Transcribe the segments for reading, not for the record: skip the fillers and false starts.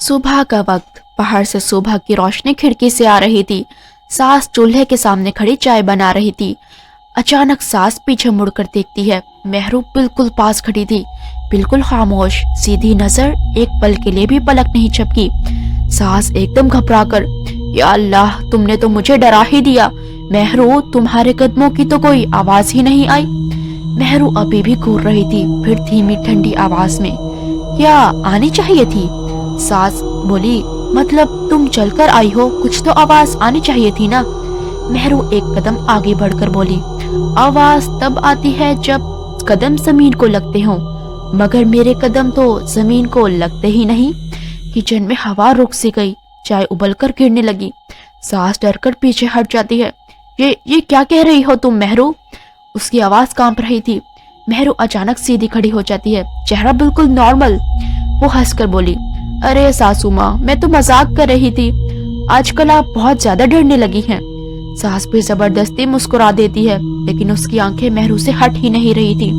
صبح کا وقت، باہر سے صبح کی روشنی کھڑکی سے آ رہی تھی۔ ساس چولہے کے سامنے کھڑی چائے بنا رہی تھی۔ اچانک ساس پیچھے مڑ کر دیکھتی ہے، مہرو بالکل پاس کھڑی تھی، بالکل خاموش، سیدھی نظر، ایک پل کے لیے بھی پلک نہیں جھپکی۔ ساس ایک دم گھبرا کر، یا اللہ، تم نے تو مجھے ڈرا ہی دیا۔ مہرو، تمہارے قدموں کی تو کوئی آواز ہی نہیں آئی۔ مہرو ابھی بھی گھور رہی تھی، پھر دھیمی ٹھنڈی آواز میں، کیا آنی چاہیے تھی؟ ساس بولی، مطلب تم چل کر آئی ہو، کچھ تو آواز آنی چاہیے تھی نا۔ مہرو ایک قدم آگے بڑھ کر بولی، آواز تب آتی ہے جب قدم زمین کو لگتے ہوں، مگر میرے قدم تو زمین کو لگتے ہی نہیں۔ کچن میں ہوا رک سی گئی، چائے ابل کر گرنے لگی۔ ساس ڈر کر پیچھے ہٹ جاتی ہے۔ یہ کیا کہہ رہی ہو تم مہرو؟ اس کی آواز کانپ رہی تھی۔ مہرو اچانک سیدھی کھڑی ہو جاتی ہے، چہرہ بالکل نارمل۔ وہ ہنس کر بولی، ارے ساسو ماں، میں تو مذاق کر رہی تھی، آج کل آپ بہت زیادہ ڈرنے لگی ہیں۔ ساس بھی زبردستی مسکرا دیتی ہے، لیکن اس کی آنکھیں مہرو سے ہٹ ہی نہیں رہی تھی۔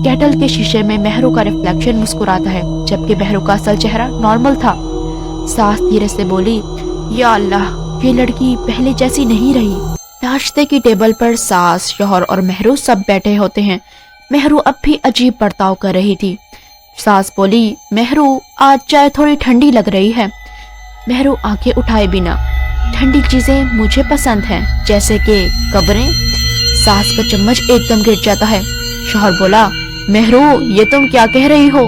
کیٹل کے شیشے میں مہرو کا ریفلیکشن مسکراتا ہے، جبکہ مہرو کا اصل چہرہ نارمل تھا۔ ساس دھیرے سے بولی، یا اللہ، یہ لڑکی پہلے جیسی نہیں رہی۔ ناشتے کی ٹیبل پر ساس، شوہر اور مہرو سب بیٹھے ہوتے ہیں۔ مہرو اب بھی عجیب برتاؤ کر رہی تھی۔ ساس بولی، مہرو، آج چائے تھوڑی ٹھنڈی لگ رہی ہے۔ مہرو آنکھیں اٹھائے بنا، ٹھنڈی چیزیں مجھے پسند ہیں، جیسے کہ قبریں۔ ساس کا چمچ ایک دم گر جاتا ہے۔ شوہر بولا، مہرو، یہ تم کیا کہہ رہی ہو؟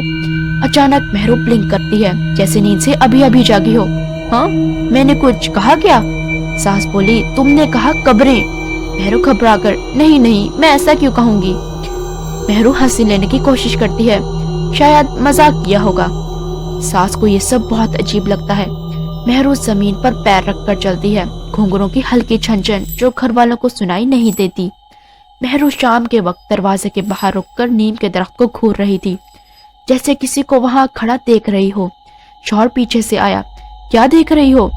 اچانک مہرو بلنک کرتی ہے، جیسے نیند سے ابھی ابھی جاگی ہو۔ ہاں، میں نے کچھ کہا کیا؟ ساس بولی، تم نے کہا قبریں۔ مہرو گھبرا کر، نہیں، میں ایسا کیوں کہوں گی؟ مہرو ہنسی لینے کی کوشش کرتی ہے، شاید مذاق کیا ہوگا۔ ساس کو یہ سب بہت عجیب لگتا ہے۔ مہرو زمین پر پیر رکھ کر چلتی ہے، گھنگروں کی ہلکی چھنچن جو گھر والوں کو سنائی نہیں دیتی۔ مہرو شام کے وقت دروازے کے باہر رک کر نیم کے درخت کو گھور رہی تھی، جیسے کسی کو وہاں کھڑا دیکھ رہی ہو۔ شوہر پیچھے سے آیا، کیا دیکھ رہی ہو؟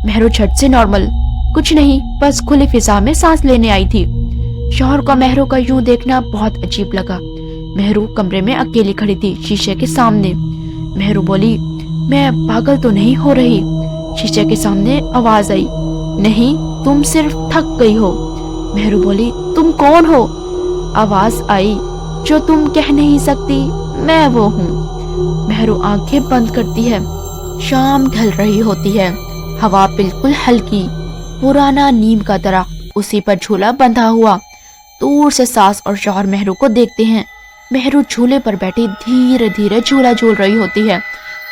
مہرو جھٹ سے نارمل، کچھ نہیں، بس کھلی فضا میں سانس لینے آئی تھی۔ شوہر کا مہرو کا یوں دیکھنا بہت عجیب لگا۔ مہرو کمرے میں اکیلی کھڑی تھی، شیشے کے سامنے۔ مہرو بولی، میں پاگل تو نہیں ہو رہی؟ شیشے کے سامنے آواز آئی، نہیں، تم صرف تھک گئی ہو۔ مہرو بولی، تم کون ہو؟ آواز آئی، جو تم کہہ نہیں سکتی، میں وہ ہوں۔ مہرو آنکھیں بند کرتی ہے۔ شام ڈھل رہی ہوتی ہے، ہوا بالکل ہلکی، پرانا نیم کا درخت، اسی پر جھولا بندھا ہوا۔ دور سے ساس اور شوہر مہرو کو دیکھتے ہیں۔ مہرو جھولے پر بیٹھی دھیرے دھیرے جھولا جھول رہی ہوتی ہے،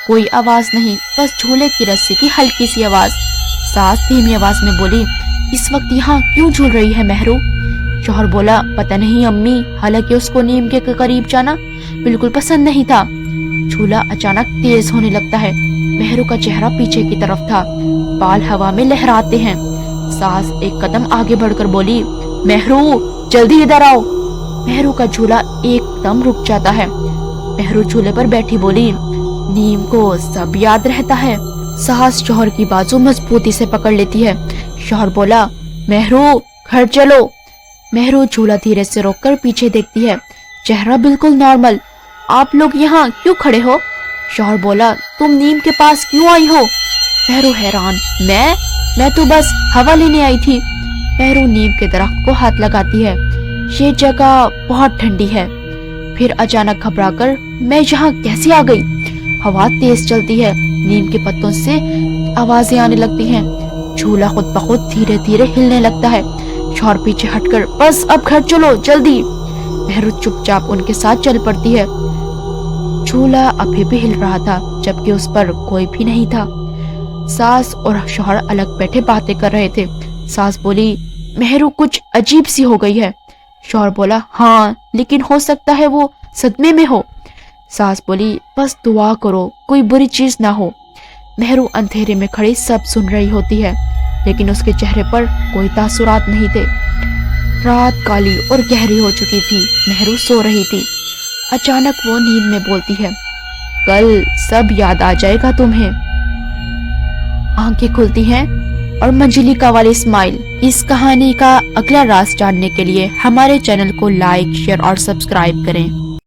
کوئی آواز نہیں، بس جھولے کی رسی کی ہلکی سی آواز۔ ساس دھیمی آواز میں بولی، اس وقت یہاں کیوں جھول رہی ہے مہرو؟ شوہر بولا، پتہ نہیں امی، حالانکہ اس کو نیم کے قریب جانا بالکل پسند نہیں تھا۔ جھولا اچانک تیز ہونے لگتا ہے، مہرو کا چہرہ پیچھے کی طرف تھا، بال ہوا میں لہراتے ہیں۔ ساس ایک قدم آگے بڑھ کر بولی، مہرو، جلدی ادھر آؤ۔ مہرو کا جھولا ایک دم رک جاتا ہے۔ مہرو جھولے پر بیٹھی بولی، نیم کو سب یاد رہتا ہے۔ ساس شوہر کی بازو مضبوطی سے پکڑ لیتی ہے۔ شوہر بولا، مہرو، گھر چلو۔ مہرو جھولا دھیرے سے روک کر پیچھے دیکھتی ہے، چہرہ بالکل نارمل۔ آپ لوگ یہاں کیوں کھڑے ہو؟ شوہر بولا، تم نیم کے پاس کیوں آئی ہو؟ مہرو حیران، میں تو بس ہوا لینے آئی تھی۔ مہرو نیم کے درخت کو ہاتھ لگاتی ہے، یہ جگہ بہت ٹھنڈی ہے۔ پھر اچانک گھبرا کر، میں یہاں کیسے آ گئی؟ ہوا تیز چلتی ہے، نیم کے پتوں سے آوازیں آنے لگتی ہیں، جھولا خود بخود دھیرے دھیرے ہلنے لگتا ہے۔ شوہر پیچھے ہٹ کر، بس اب گھر چلو جلدی۔ مہرو چپ چاپ ان کے ساتھ چل پڑتی ہے۔ جھولا ابھی بھی ہل رہا تھا، جبکہ اس پر کوئی بھی نہیں تھا۔ ساس اور شوہر الگ بیٹھے باتیں کر رہے تھے۔ ساس بولی، مہرو کچھ عجیب سی ہو گئی ہے۔ شوہر بولا، ہاں، لیکن ہو سکتا ہے وہ صدمے میں ہو۔ ساس بولی، بس دعا کرو کوئی بری چیز نہ ہو۔ مہرو اندھیرے میں کھڑی سب سن رہی ہوتی ہے، لیکن اس کے چہرے پر کوئی تاثرات نہیں تھے۔ رات کالی اور گہری ہو چکی تھی، مہرو سو رہی تھی۔ اچانک وہ نیند میں بولتی ہے، کل سب یاد آ جائے گا تمہیں۔ آنکھیں کھلتی ہیں اور منجلیکا والی اسمائل۔ اس کہانی کا اگلا راز جاننے کے لیے ہمارے چینل کو لائک، شیئر اور سبسکرائب کریں۔